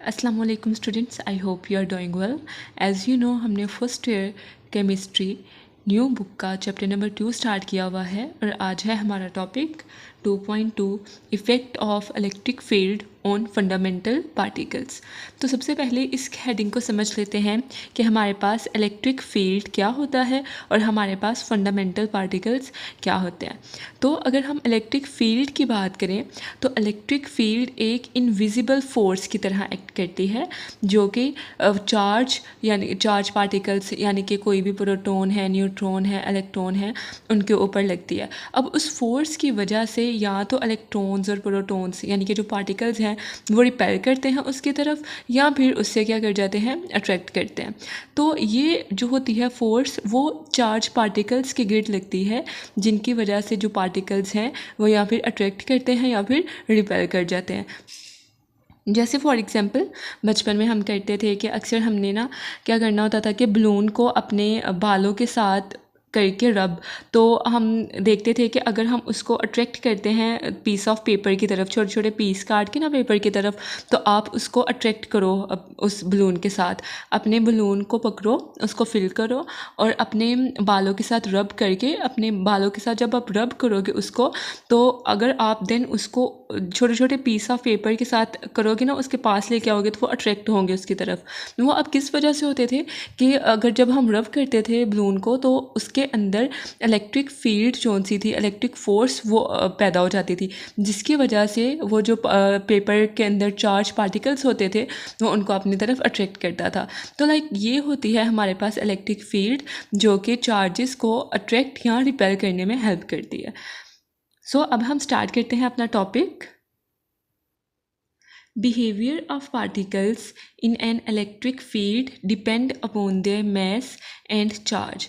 अस्सलाम वालेकुम students, I hope you are doing well. As you know, हमने first year chemistry new book का chapter number 2 start किया हुआ है और आज है हमारा topic 2.2 effect of electric field on fundamental particles. तो सबसे पहले इस हेडिंग को समझ लेते हैं कि हमारे पास इलेक्ट्रिक फील्ड क्या होता है और हमारे पास फंडामेंटल पार्टिकल्स क्या होते हैं। तो अगर हम इलेक्ट्रिक फील्ड की बात करें तो इलेक्ट्रिक फील्ड एक इनविजिबल फोर्स की तरह एक्ट करती है जो कि चार्ज पार्टिकल्स यानी कि कोई भी प्रोटॉन है, न्यूट्रॉन है, इलेक्ट्रॉन है, उनके ऊपर लगती है। अब उस फोर्स की वजह से या तो इलेक्ट्रॉन्स और प्रोटॉन्स यानी कि जो पार्टिकल्स हैं वो रिपेल करते हैं उसकी तरफ, या फिर उससे क्या कर जाते हैं, अट्रैक्ट करते हैं। तो ये जो होती है फोर्स वो चार्ज पार्टिकल्स के गिर्द लगती है, जिनकी वजह से जो पार्टिकल्स हैं वो या फिर अट्रैक्ट करते हैं या फिर रिपेल कर जाते हैं। जैसे फॉर एग्ज़ाम्पल बचपन में हम करते थे कि अक्सर हमने ना क्या करना होता था कि बलून को अपने बालों के साथ करके रब, तो हम देखते थे कि अगर हम उसको अट्रैक्ट करते हैं पीस ऑफ पेपर की तरफ, छोटे छोटे पीस काट के ना पेपर की तरफ, तो आप उसको अट्रैक्ट करो उस बलून के साथ, अपने बलून को पकड़ो, उसको फिल करो और अपने बालों के साथ रब करके, अपने बालों के साथ जब आप रब करोगे उसको, तो अगर आप देन उसको छोटे छोटे पीस ऑफ पेपर के साथ करोगे ना, उसके पास लेके आओगे तो वो अट्रैक्ट होंगे उसकी तरफ। वो अब किस वजह से होते थे कि अगर जब हम रब करते थे बलून को तो उसके अंदर इलेक्ट्रिक फील्ड जो सी थी, इलेक्ट्रिक फोर्स वो पैदा हो जाती थी, जिसकी वजह से वो जो पेपर के अंदर चार्ज पार्टिकल्स होते थे वो उनको अपनी तरफ अट्रैक्ट करता था। तो लाइक ये होती है हमारे पास इलेक्ट्रिक फील्ड जो कि चार्जेस को अट्रैक्ट या रिपेल करने में हेल्प करती है। सो अब हम स्टार्ट करते हैं अपना topic. Behavior of particles in an electric field depend upon their mass and charge।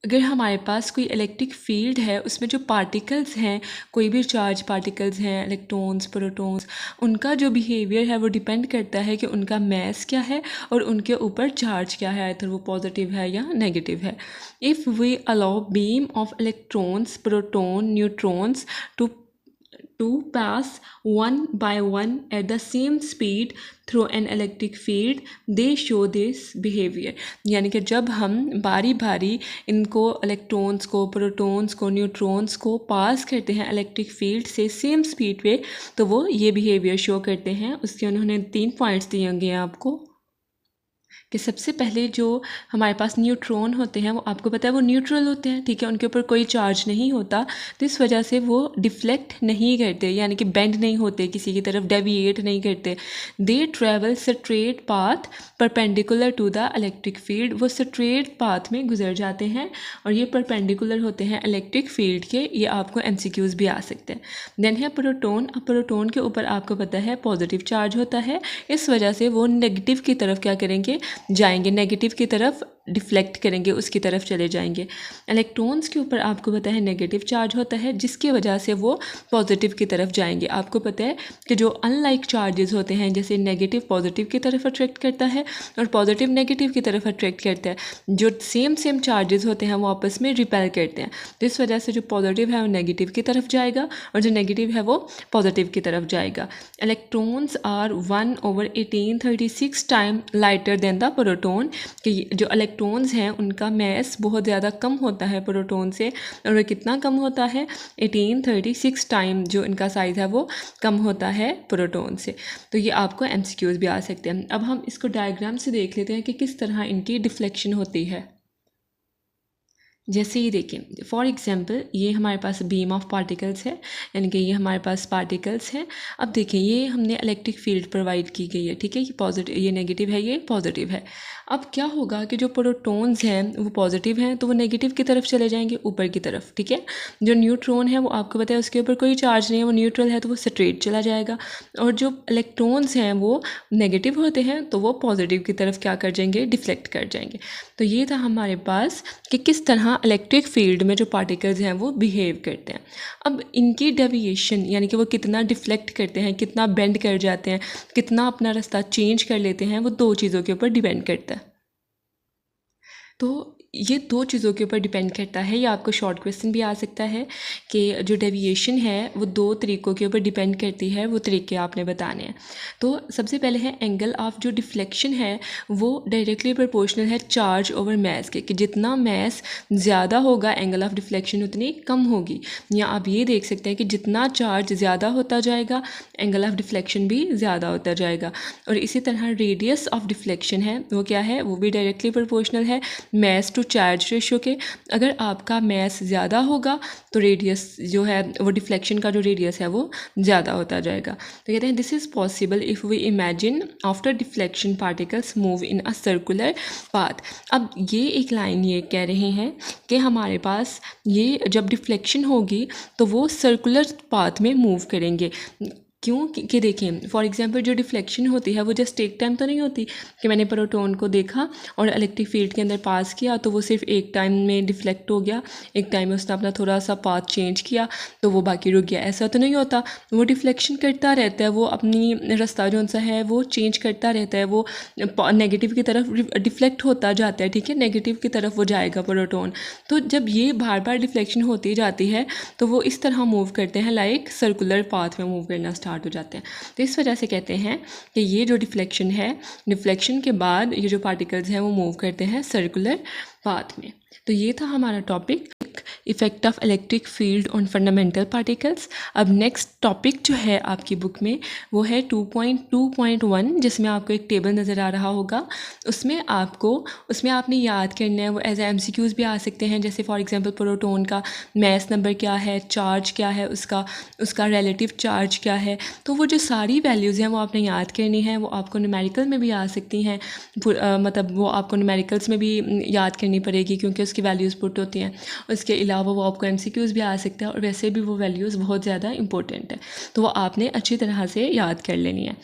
अगर हमारे पास कोई इलेक्ट्रिक फील्ड है उसमें जो पार्टिकल्स हैं, कोई भी चार्ज पार्टिकल्स हैं, इलेक्ट्रॉन्स, प्रोटॉन्स, उनका जो बिहेवियर है वो डिपेंड करता है कि उनका मैस क्या है और उनके ऊपर चार्ज क्या है, अगर वो पॉजिटिव है या नेगेटिव है। If we allow beam of electrons, proton, neutrons to pass one by one at the same speed through an electric field, they show this behavior। यानी कि जब हम बारी बारी इनको इलेक्ट्रॉन्स को, प्रोटॉन्स को, न्यूट्रॉन्स को पास करते हैं इलेक्ट्रिक फील्ड से सेम स्पीड पे, तो वो ये बिहेवियर शो करते हैं। उसके उन्होंने 3 पॉइंट्स दिए होंगे आपको कि सबसे पहले जो हमारे पास न्यूट्रॉन होते हैं वो आपको पता है वो न्यूट्रल होते हैं, ठीक है, उनके ऊपर कोई चार्ज नहीं होता, तो इस वजह से वो डिफ्लेक्ट नहीं करते यानी कि बेंड नहीं होते, किसी की तरफ डेविएट नहीं करते। They travel straight path perpendicular to the electric field. वो स्ट्रेट पाथ में गुजर जाते हैं और ये परपेंडिकुलर होते हैं इलेक्ट्रिक फील्ड के। ये आपको MCQs भी आ सकते हैं। देन है प्रोटॉन। अब प्रोटॉन के ऊपर आपको पता है पॉजिटिव चार्ज होता है, इस वजह से वो नेगेटिव की तरफ क्या करेंगे, जाएंगे, नेगेटिव की तरफ डिफ्लेक्ट करेंगे, उसकी तरफ चले जाएंगे। इलेक्ट्रॉन्स के ऊपर आपको पता है नेगेटिव चार्ज होता है, जिसकी वजह से वो पॉजिटिव की तरफ जाएंगे। आपको पता है कि जो अनलाइक चार्जेस होते हैं, जैसे नेगेटिव पॉजिटिव की तरफ अट्रैक्ट करता है और पॉजिटिव नेगेटिव की तरफ अट्रैक्ट करता है, जो सेम चार्जेस होते हैं वो आपस में रिपेल करते हैं। तो इस वजह से जो पॉजिटिव है वो नेगेटिव की तरफ जाएगा और जो नेगेटिव है वो पॉजिटिव की तरफ जाएगा। Electrons are 1/1836 time lighter than the proton. कि जो इलेक्ट्रॉन्स हैं उनका मैस बहुत ज़्यादा कम होता है प्रोटॉन से, और वो कितना कम होता है, 1836 टाइम जो इनका साइज़ है वो कम होता है प्रोटॉन से। तो ये आपको MCQs भी आ सकते हैं। अब हम इसको डायग्राम से देख लेते हैं कि किस तरह इनकी डिफ्लेक्शन होती है। जैसे ये देखिए, फॉर एग्जांपल ये हमारे पास बीम ऑफ पार्टिकल्स है, यानी कि ये हमारे पास पार्टिकल्स हैं। अब देखिए ये हमने इलेक्ट्रिक फील्ड प्रोवाइड की गई है, ठीक है, ये पॉजिटिव, ये नेगेटिव है, ये पॉजिटिव है। अब क्या होगा कि जो प्रोटॉन्स हैं वो पॉजिटिव हैं तो वो नेगेटिव की तरफ चले जाएंगे, ऊपर की तरफ, ठीक है। जो न्यूट्रॉन है वो आपको पता है उसके ऊपर कोई चार्ज नहीं है, वो न्यूट्रल है तो वो स्ट्रेट चला जाएगा। और जो इलेक्ट्रॉन्स हैं वो नेगेटिव होते हैं तो वो पॉजिटिव की तरफ क्या कर जाएंगे, डिफ्लेक्ट कर जाएंगे। तो ये था हमारे पास कि किस तरह इलेक्ट्रिक फील्ड में जो पार्टिकल्स हैं वो बिहेव करते हैं। अब इनकी डेविएशन यानी कि वो कितना डिफ्लेक्ट करते हैं, कितना बेंड कर जाते हैं, कितना अपना रास्ता चेंज कर लेते हैं, वो 2 चीज़ों के ऊपर डिपेंड करता है। तो ये दो चीज़ों के ऊपर डिपेंड करता है। या आपको शॉर्ट क्वेश्चन भी आ सकता है कि जो डेविएशन है वो दो तरीक़ों के ऊपर डिपेंड करती है, वो तरीके आपने बताने हैं। तो सबसे पहले है एंगल ऑफ जो डिफ्लेक्शन है वो डायरेक्टली प्रोपोर्शनल है चार्ज ओवर मैस के, कि जितना मैस ज़्यादा होगा एंगल ऑफ डिफ्लेक्शन उतनी कम होगी। या आप ये देख सकते हैं कि जितना चार्ज ज़्यादा होता जाएगा एंगल ऑफ डिफ्लेक्शन भी ज़्यादा होता जाएगा। और इसी तरह रेडियस ऑफ डिफ्लेक्शन है वो क्या है, वो भी डायरेक्टली प्रोपोर्शनल है मैस टू चार्ज रेशियो के। अगर आपका मैस ज़्यादा होगा तो रेडियस जो है वो डिफ्लेक्शन का जो रेडियस है वो ज़्यादा होता जाएगा। तो कहते हैं this is possible if we imagine after deflection particles move in a circular path. अब ये एक लाइन ये कह रहे हैं कि हमारे पास ये जब डिफ्लेक्शन होगी तो वो सर्कुलर पाथ में मूव करेंगे। क्यों कि देखें फॉर एग्जांपल जो डिफ्लेक्शन होती है वो जस्ट एक टाइम तो नहीं होती कि मैंने प्रोटॉन को देखा और इलेक्ट्रिक फील्ड के अंदर पास किया तो वो सिर्फ एक टाइम में डिफ्लेक्ट हो गया, एक टाइम में उसने अपना थोड़ा सा पाथ चेंज किया तो वो बाकी रुक गया। ऐसा तो नहीं होता, वो डिफ्लेक्शन करता रहता है, वो अपनी रास्ता जो सा है वो चेंज करता रहता है, वो नेगेटिव की तरफ डिफ्लेक्ट होता जाता है। ठीक है, नेगेटिव की तरफ वो जाएगा प्रोटॉन। तो जब ये बार बार डिफ्लेक्शन होती जाती है तो वो इस तरह मूव करते हैं, लाइक सर्कुलर पाथ में मूव करना स्टार्ट हो जाते हैं। तो इस वजह से कहते हैं कि ये जो डिफ्लेक्शन है, डिफ्लेक्शन के बाद ये जो पार्टिकल्स हैं वो मूव करते हैं सर्कुलर पाथ में। तो ये था हमारा topic effect of electric field on fundamental particles. अब नेक्स्ट टॉपिक जो है आपकी बुक में वो है 2.2.1, जिसमें आपको एक टेबल नज़र आ रहा होगा। उसमें आपने याद करना है, वो एज MCQs भी आ सकते हैं। जैसे फॉर एग्जांपल प्रोटॉन का मैस नंबर क्या है, चार्ज क्या है, उसका रिलेटिव चार्ज क्या है। तो वो जो सारी वैल्यूज़ हैं वो आपने याद करनी है। वो आपको न्यूमेरिकल में भी आ सकती हैं, मतलब वो आपको न्यूमेरिकल्स में भी याद करनी पड़ेगी क्योंकि उसकी वैल्यूज़ पुट होती हैं। उसके अलावा वो आपको MCQs भी आ सकते हैं और वैसे भी वो वैल्यूज़ बहुत ज़्यादा इंपॉर्टेंट है, तो वो आपने अच्छी तरह से याद कर लेनी है।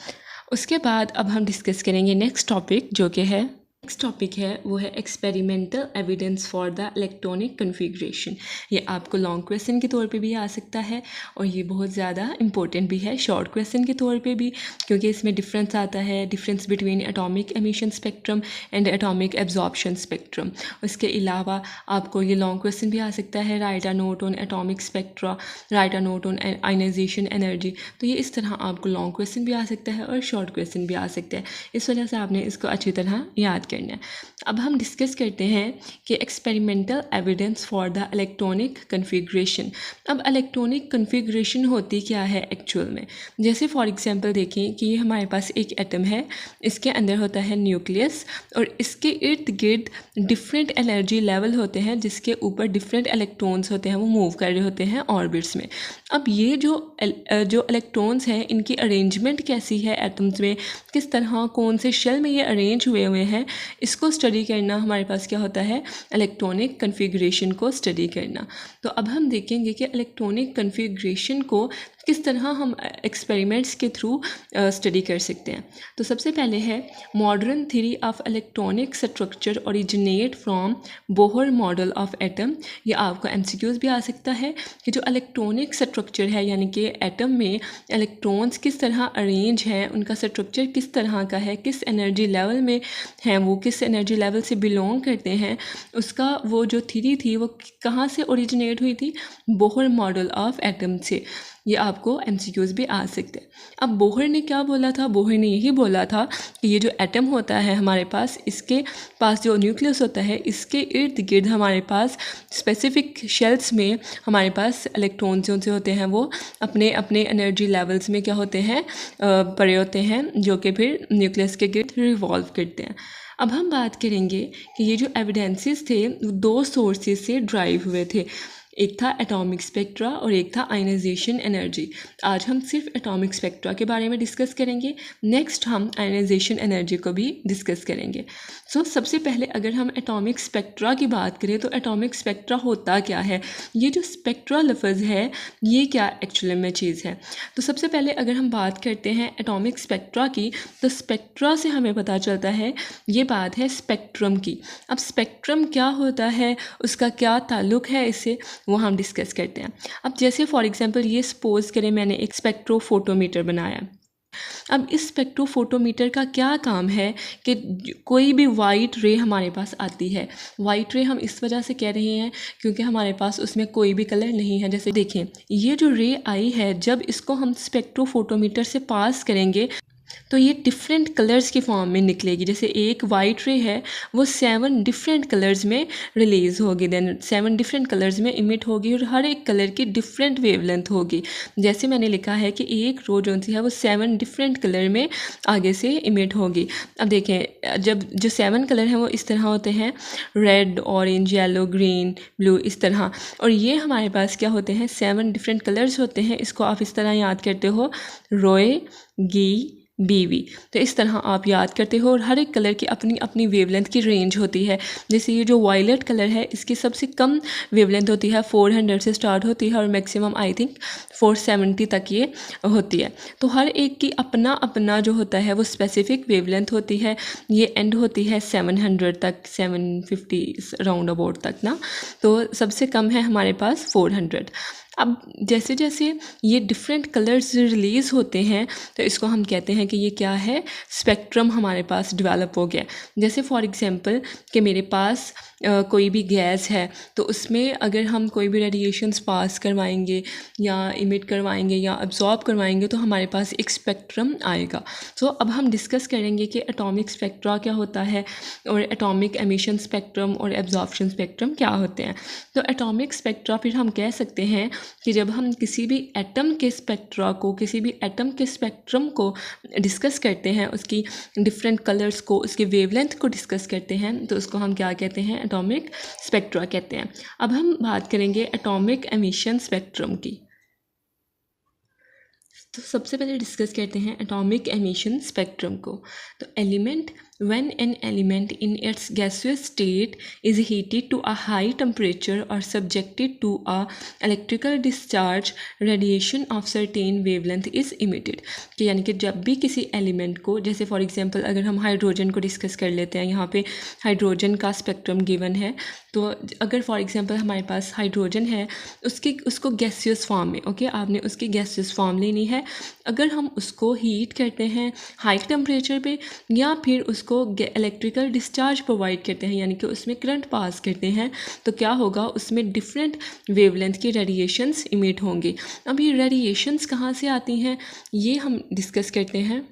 उसके बाद अब हम डिस्कस करेंगे नेक्स्ट टॉपिक, जो कि है नेक्स्ट टॉपिक है वो है experimental evidence for the electronic configuration. ये आपको लॉन्ग क्वेश्चन के तौर पे भी आ सकता है और ये बहुत ज़्यादा इंपॉर्टेंट भी है शॉर्ट क्वेश्चन के तौर पे भी, क्योंकि इसमें डिफरेंस आता है, difference between atomic emission spectrum and atomic absorption spectrum. उसके अलावा आपको ये लॉन्ग क्वेश्चन भी आ सकता है, write a note on atomic spectra, write a note on ionisation energy. तो ये इस तरह आपको लॉन्ग क्वेश्चन भी आ सकता है और शॉर्ट क्वेश्चन भी आ सकता है। इस वजह से आपने इसको अच्छी तरह याद करना है। अब हम डिस्कस करते हैं कि experimental evidence for the electronic configuration. अब इलेक्ट्रॉनिक कन्फिग्रेशन होती क्या है एक्चुअल में। जैसे फॉर एग्जांपल देखें कि ये हमारे पास एक एटम है, इसके अंदर होता है न्यूक्लियस और इसके इर्द गिर्द डिफरेंट एनर्जी लेवल होते हैं जिसके ऊपर डिफरेंट इलेक्ट्रॉन्स होते हैं, वो मूव कर रहे होते हैं ऑर्बिट्स में। अब ये जो इलेक्ट्रॉन्स हैं इनकी अरेंजमेंट कैसी है एटम्स में, किस तरह कौन से शेल में ये अरेंज हुए हैं, इसको स्टडी करना हमारे पास क्या होता है, इलेक्ट्रॉनिक कन्फिग्रेशन को स्टडी करना। तो अब हम देखेंगे कि इलेक्ट्रॉनिक कन्फिग्रेशन को किस तरह हम एक्सपेरिमेंट्स के थ्रू स्टडी कर सकते हैं। तो सबसे पहले है modern theory of electronic structure originate from Bohr model of atom. ये आपको MCQs भी आ सकता है कि जो इलेक्ट्रॉनिक स्ट्रक्चर है, यानी कि एटम में इलेक्ट्रॉन्स किस तरह अरेंज हैं, उनका स्ट्रक्चर किस तरह का है, किस एनर्जी लेवल में हैं, वो किस एनर्जी लेवल से बिलोंग करते हैं, उसका वो जो थ्योरी थी वो कहाँ से ओरिजिनेट हुई थी, बोहर मॉडल ऑफ एटम से। ये आपको MCQs भी आ सकते हैं। अब बोहर ने क्या बोला था, बोहर ने यही बोला था कि ये जो एटम होता है हमारे पास, इसके पास जो न्यूक्लियस होता है इसके इर्द गिर्द हमारे पास स्पेसिफिक शेल्स में हमारे पास इलेक्ट्रॉन्स जो से होते हैं वो अपने अपने एनर्जी लेवल्स में क्या होते हैं, पड़े होते हैं, जो कि फिर न्यूक्लियस के गिर्द रिवॉल्व करते हैं। अब हम बात करेंगे कि ये जो एविडेंसेस थे वो दो सोर्सेज से ड्राइव हुए थे, एक था एटॉमिक स्पेक्ट्रा और एक था आयनाइजेशन एनर्जी। आज हम सिर्फ एटॉमिक स्पेक्ट्रा के बारे में डिस्कस करेंगे, नेक्स्ट हम आयनाइजेशन एनर्जी को भी डिस्कस करेंगे। सबसे पहले अगर हम एटॉमिक स्पेक्ट्रा की बात करें तो एटॉमिक स्पेक्ट्रा होता क्या है, ये जो स्पेक्ट्रा लफ्ज़ है ये क्या एक्चुअली में चीज़ है। तो सबसे पहले अगर हम बात करते हैं एटॉमिक स्पेक्ट्रा की, तो स्पेक्ट्रा से हमें पता चलता है ये बात है स्पेक्ट्रम की। अब स्पेक्ट्रम क्या होता है, उसका क्या ताल्लुक़ है इससे, वो हम डिस्कस करते हैं। अब जैसे फॉर एग्जांपल ये सपोज़ करें मैंने एक स्पेक्ट्रोफोटोमीटर बनाया, अब इस स्पेक्ट्रोफोटोमीटर का क्या काम है कि कोई भी वाइट रे हमारे पास आती है, वाइट रे हम इस वजह से कह रहे हैं क्योंकि हमारे पास उसमें कोई भी कलर नहीं है। जैसे देखें, ये जो रे आई है, जब इसको हम स्पेक्ट्रोफोटोमीटर से पास करेंगे तो ये डिफरेंट कलर्स की फॉर्म में निकलेगी। जैसे एक वाइट रे है, वो 7 डिफरेंट कलर्स में रिलीज़ होगी, देन 7 डिफरेंट कलर्स में इमिट होगी और हर एक कलर की डिफरेंट वेवलेंथ होगी। जैसे मैंने लिखा है कि एक रो जो सी है वो 7 डिफरेंट कलर में आगे से इमिट होगी। अब देखें, जब जो 7 कलर हैं वो इस तरह होते हैं, red, orange, yellow, green, blue, इस तरह। और ये हमारे पास क्या होते हैं, 7 डिफरेंट कलर्स होते हैं। इसको आप इस तरह याद करते हो, रोए, गी, बीवी। तो इस तरह आप याद करते हो और हर एक कलर की अपनी अपनी वेवलेंथ की रेंज होती है। जैसे ये जो वायलेट कलर है, इसकी सबसे कम वेवलेंथ होती है, 400 से स्टार्ट होती है और मैक्सिमम आई थिंक 470 तक ये होती है। तो हर एक की अपना अपना जो होता है वो स्पेसिफिक वेवलेंथ होती है। ये एंड होती है 700 तक, 750 राउंड अबाउट तक ना। तो सबसे कम है हमारे पास 400। अब जैसे जैसे ये डिफरेंट कलर्स रिलीज़ होते हैं तो इसको हम कहते हैं कि ये क्या है, स्पेक्ट्रम हमारे पास डेवलप हो गया। जैसे फॉर एग्जांपल कि मेरे पास कोई भी गैस है, तो उसमें अगर हम कोई भी रेडिएशंस पास करवाएंगे या इमिट करवाएंगे या अब्जॉर्ब करवाएंगे तो हमारे पास एक स्पेक्ट्रम आएगा। तो अब हम डिस्कस करेंगे कि एटॉमिक स्पेक्ट्रा क्या होता है और एटॉमिक एमिशन स्पेक्ट्रम और एब्जॉर्प्शन स्पेक्ट्रम क्या होते हैं। तो एटॉमिक स्पेक्ट्रा फिर हम कह सकते हैं कि जब हम किसी भी एटम के स्पेक्ट्रा को, किसी भी एटम के स्पेक्ट्रम को डिस्कस करते हैं, उसकी डिफरेंट कलर्स को, उसकी वेवलेंथ को डिस्कस करते हैं, तो उसको हम क्या कहते हैं, एटॉमिक स्पेक्ट्रा कहते हैं। अब हम बात करेंगे एटॉमिक एमिशन स्पेक्ट्रम की। तो सबसे पहले डिस्कस करते हैं एटॉमिक एमिशन स्पेक्ट्रम को। तो element, when an element in its gaseous state is heated to a high temperature or subjected to a electrical discharge, radiation of certain wavelength is emitted। कि यानी कि जब भी किसी एलिमेंट को, जैसे फॉर एग्जांपल अगर हम हाइड्रोजन को डिस्कस कर लेते हैं, यहाँ पे हाइड्रोजन का स्पेक्ट्रम गिवन है। तो अगर फॉर एग्जांपल हमारे पास हाइड्रोजन है, उसको गैसियस फॉर्म में, ओके, आपने उसकी गैसियस फॉर्म लेनी है। अगर हम उसको हीट करते हैं हाई टेम्परेचर पे या फिर उसको इलेक्ट्रिकल डिस्चार्ज प्रोवाइड करते हैं, यानी कि उसमें करंट पास करते हैं, तो क्या होगा, उसमें डिफरेंट वेवलेंथ के रेडिएशंस इमिट होंगे। अब ये रेडिएशंस कहाँ से आती हैं ये हम डिस्कस करते हैं।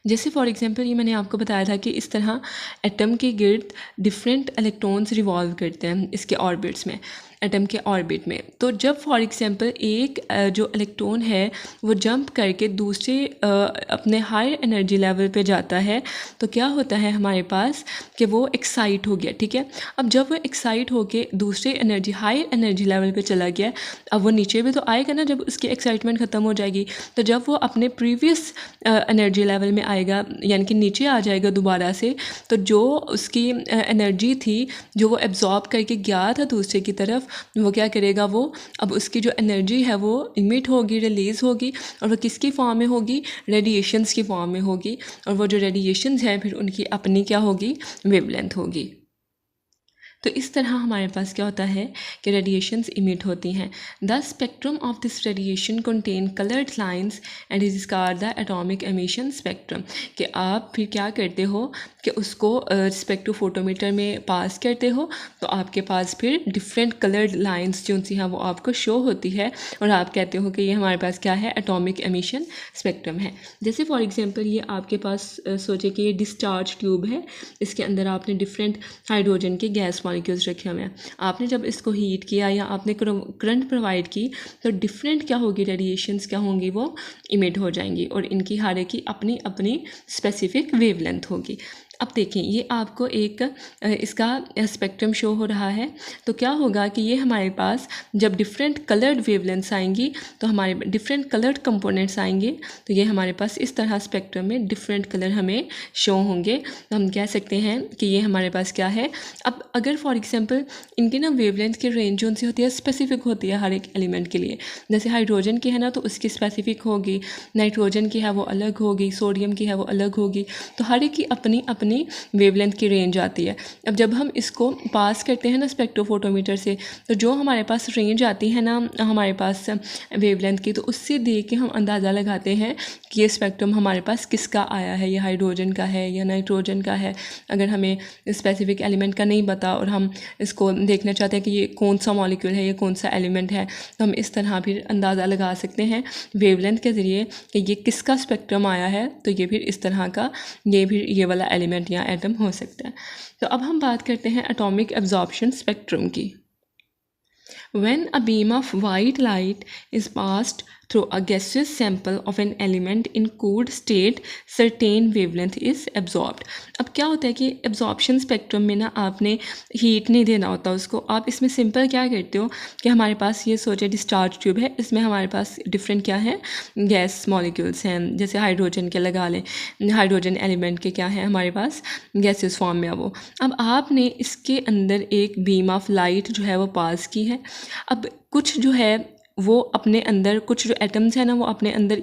जैसे फॉर एग्जांपल ये मैंने आपको बताया था कि इस तरह एटम के गिर्द डिफरेंट इलेक्ट्रॉन्स रिवॉल्व करते हैं इसके ऑर्बिट्स में, एटम के ऑर्बिट में। तो जब फॉर एग्जांपल एक जो इलेक्ट्रॉन है वो जंप करके दूसरे अपने हायर एनर्जी लेवल पे जाता है, तो क्या होता है हमारे पास कि वो एक्साइट हो गया, ठीक है। अब जब वो एक्साइट होके दूसरे हायर एनर्जी लेवल पे चला गया, अब वो नीचे भी तो आएगा ना जब उसकी एक्साइटमेंट ख़त्म हो जाएगी। तो जब वो अपने प्रीवियस एनर्जी लेवल में आएगा, यानी कि नीचे आ जाएगा दोबारा से, तो जो उसकी एनर्जी थी जो वो एब्जॉर्ब करके गया था दूसरे की तरफ, वो क्या करेगा, वो अब उसकी जो एनर्जी है वो इमिट होगी, रिलीज़ होगी, और वो किसकी फॉर्म में होगी, रेडिएशंस की फॉर्म में होगी। और वो जो रेडिएशंस हैं फिर उनकी अपनी क्या होगी, वेवलेंथ होगी। तो इस तरह हमारे पास क्या होता है कि रेडिएशंस इमिट होती हैं। The spectrum of this radiation contain coloured lines and is called the atomic emission spectrum. कि आप फिर क्या करते हो कि उसको स्पेक्ट्रोफोटोमीटर में पास करते हो, तो आपके पास फिर डिफरेंट कलर्ड लाइंस जो सी हैं वो आपको शो होती है और आप कहते हो कि ये हमारे पास क्या है, एटॉमिक एमिशन स्पेक्ट्रम है। जैसे फॉर एग्जांपल ये आपके पास सोचे कि ये डिस्चार्ज ट्यूब है, इसके अंदर आपने डिफरेंट हाइड्रोजन के गैस मॉलिक्यूल्स रखे हुए हैं। आपने जब इसको हीट किया या आपने करंट प्रोवाइड की, तो डिफरेंट क्या होगी, रेडिएशंस क्या होंगी, वो इमिट हो जाएंगी और इनकी हर एक की अपनी अपनी स्पेसिफिक वेवलेंथ होगी। अब देखें, ये आपको एक इसका स्पेक्ट्रम शो हो रहा है। तो क्या होगा कि ये हमारे पास जब डिफरेंट कलर्ड वेवलेंथ्स आएंगी, तो हमारे डिफरेंट कलर्ड कंपोनेंट्स आएंगे, तो ये हमारे पास इस तरह स्पेक्ट्रम में डिफरेंट कलर हमें शो होंगे। तो हम कह सकते हैं कि ये हमारे पास क्या है। अब अगर फॉर एग्जांपल इनकी ना वेवलेंथ की रेंज जो सी होती है स्पेसिफिक होती है हर एक एलिमेंट के लिए। जैसे हाइड्रोजन की है ना, तो उसकी स्पेसिफिक होगी, नाइट्रोजन की है वो अलग होगी, सोडियम की है वो अलग होगी। तो हर एक की अपनी अपनी अपनी वेवलेंथ की रेंज आती है। अब जब हम इसको पास करते हैं ना स्पेक्ट्रोफोटोमीटर से, तो जो हमारे पास रेंज आती है ना हमारे पास वेवलेंथ की, तो उससे देख के हम अंदाज़ा लगाते हैं कि ये स्पेक्ट्रम हमारे पास किसका आया है, ये हाइड्रोजन का है या नाइट्रोजन का है। अगर हमें स्पेसिफिक एलिमेंट का नहीं पता और हम इसको देखना चाहते हैं कि ये कौन सा मॉलिक्यूल है, ये कौन सा एलिमेंट है, तो हम इस तरह फिर अंदाज़ा लगा सकते हैं वेवलेंथ के ज़रिए कि ये किसका स्पेक्ट्रम आया है। तो ये फिर इस तरह का ये वाला एलिमेंट या एटम हो सकता है। तो अब हम बात करते हैं एटॉमिक एब्जॉर्प्शन स्पेक्ट्रम की। When a beam of white light is passed through a gaseous sample of an element in cooled state, certain wavelength is absorbed. अब क्या होता है कि एब्जॉर्प्शन स्पेक्ट्रम में ना आपने हीट नहीं देना होता उसको। आप इसमें सिंपल क्या करते हो कि हमारे पास ये सोचे डिस्चार्ज ट्यूब है, इसमें हमारे पास डिफरेंट क्या है गैस मॉलिक्यूल्स हैं, जैसे हाइड्रोजन के लगा लें, हाइड्रोजन एलिमेंट के क्या है हमारे पास गैसेस फॉर्म में वो। अब आपने इसके अंदर एक बीम ऑफ लाइट जो है वो पास की है। अब कुछ जो है वो अपने अंदर, कुछ जो एटम्स हैं ना वो अपने अंदर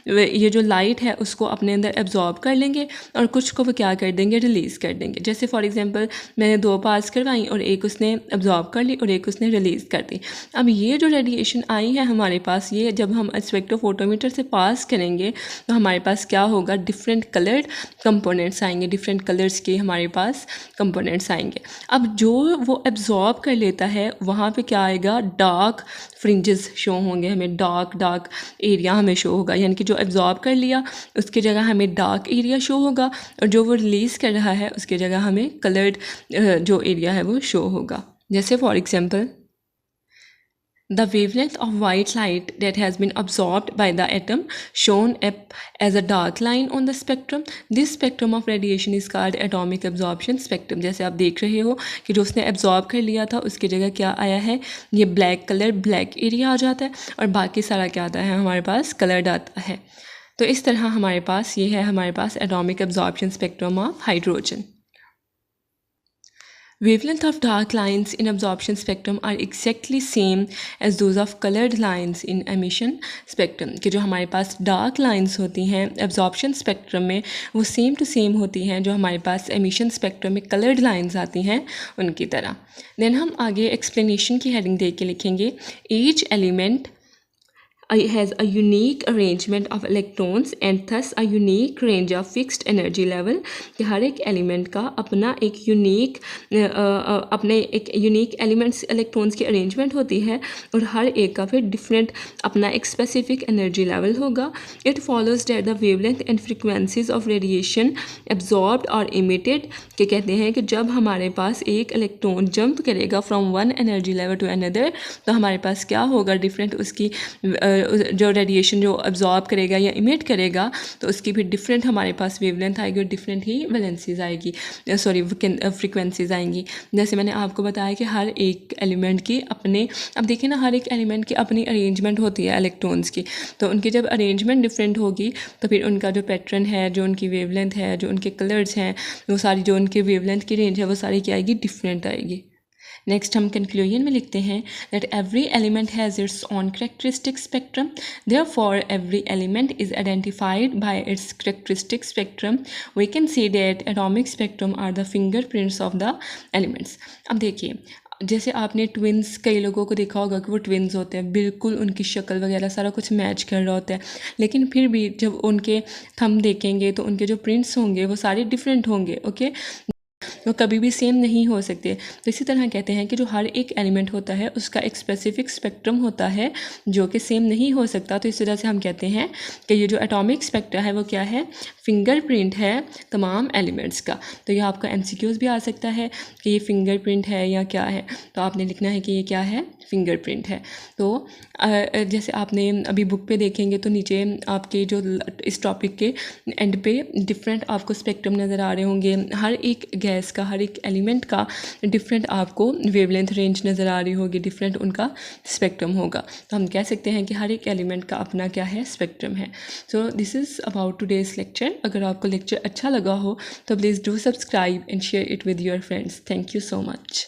ये जो लाइट है उसको अपने अंदर एब्जॉर्ब कर लेंगे और कुछ को वो क्या कर देंगे रिलीज़ कर देंगे। जैसे फॉर एग्जांपल मैंने 2 पास करवाई और एक उसने एब्जॉर्ब कर ली और एक उसने रिलीज़ कर दी। अब ये जो रेडिएशन आई है हमारे पास, ये जब हम स्पेक्ट्रोफोटोमीटर से पास करेंगे तो हमारे पास क्या होगा, डिफरेंट कलर्ड कंपोनेंट्स आएंगे, डिफरेंट कलर्स के हमारे पास कंपोनेंट्स आएंगे। अब जो वो एब्जॉर्ब कर लेता है वहाँ पे क्या आएगा, डार्क फ्रिंजेस शो होंगे, हमें डार्क एरिया हमें शो होगा, यानी कि जो एब्जॉर्ब कर लिया उसकी जगह हमें डार्क एरिया शो होगा और जो वो रिलीज़ कर रहा है उसकी जगह हमें कलर्ड जो एरिया है वो शो होगा। जैसे for example the wavelength of white light that has been absorbed by the atom shown up as a dark line on the spectrum. This spectrum of radiation is called atomic absorption spectrum. जैसे आप देख रहे हो कि जो उसने absorb कर लिया था उसकी जगह क्या आया है, ये ब्लैक कलर, ब्लैक एरिया आ जाता है और बाकी सारा क्या आता है हमारे पास कलर्ड आता है। तो इस तरह हमारे पास ये है हमारे पास atomic absorption spectrum of hydrogen. Wavelength of dark lines in absorption spectrum are exactly same as those of colored lines in emission spectrum. कि जो हमारे पास dark lines होती हैं absorption spectrum में वो same to same होती हैं जो हमारे पास emission spectrum में colored lines आती हैं उनकी तरह। Then हम आगे explanation की heading दे के लिखेंगे each element has a unique arrangement of electrons and thus a unique range of fixed energy level. कि हर एक एलिमेंट का अपना एक यूनिक एलिमेंट्स इलेक्ट्रॉन्स की अरेंजमेंट होती है और हर एक का फिर डिफरेंट अपना एक स्पेसिफिक एनर्जी लेवल होगा। It follows that the wavelength and frequencies of radiation absorbed और इमिटेड, के कहते हैं कि जब हमारे पास एक इलेक्ट्रॉन जंप करेगा from one energy level to another तो हमारे पास क्या होगा, डिफरेंट उसकी जो रेडिएशन जो अब्जॉर्ब करेगा या इमिट करेगा तो उसकी भी डिफरेंट हमारे पास वेवलेंथ आएगी और डिफरेंट ही वैलेंसीज आएगी, फ्रिक्वेंसीज आएंगी। जैसे मैंने आपको बताया कि हर एक एलिमेंट की अपने, अब देखिए ना हर एक एलिमेंट की अपनी अरेंजमेंट होती है इलेक्ट्रॉन्स की, तो उनकी जब अरेंजमेंट डिफरेंट होगी तो फिर उनका जो पैटर्न है, जो उनकी वेवलेंथ है, जो उनके कलर्स हैं, वो सारी जो उनके वेवलेंथ की रेंज है वो सारी क्या आएगी, डिफरेंट आएगी। नेक्स्ट हम कंक्लूजन में लिखते हैं that every element has its own characteristic spectrum, therefore every element is identified by its characteristic spectrum. We can see that atomic spectrum are the fingerprints of the elements. अब देखिए जैसे आपने twins, कई लोगों को देखा होगा कि वो ट्विन्स होते हैं, बिल्कुल उनकी शक्ल वगैरह सारा कुछ मैच कर रहा होता है, लेकिन फिर भी जब उनके थंब देखेंगे तो उनके जो प्रिंट्स होंगे वो सारे डिफरेंट होंगे, ओके, वो कभी भी सेम नहीं हो सकते। तो इसी तरह कहते हैं कि जो हर एक एलिमेंट होता है उसका एक स्पेसिफिक स्पेक्ट्रम होता है जो कि सेम नहीं हो सकता। तो इस वजह से हम कहते हैं कि ये जो एटॉमिक स्पेक्ट्रा है वो क्या है, फिंगरप्रिंट है तमाम एलिमेंट्स का। तो यह आपका एमसीक्यूज भी आ सकता है कि ये फिंगरप्रिंट है या क्या है, तो आपने लिखना है कि ये क्या है, फिंगरप्रिंट है। तो जैसे आपने अभी बुक पे देखेंगे तो नीचे आपके जो इस टॉपिक के एंड पे डिफरेंट आपको स्पेक्ट्रम नज़र आ रहे होंगे, हर एक गैस का, हर एक एलिमेंट का डिफरेंट आपको वेवलेंथ रेंज नज़र आ रही होगी, डिफरेंट उनका स्पेक्ट्रम होगा। तो हम कह सकते हैं कि हर एक एलिमेंट का अपना क्या है, स्पेक्ट्रम है। So this is about today's lecture. अगर आपको लेक्चर अच्छा लगा हो तो please do subscribe and share it with your friends. Thank you so much.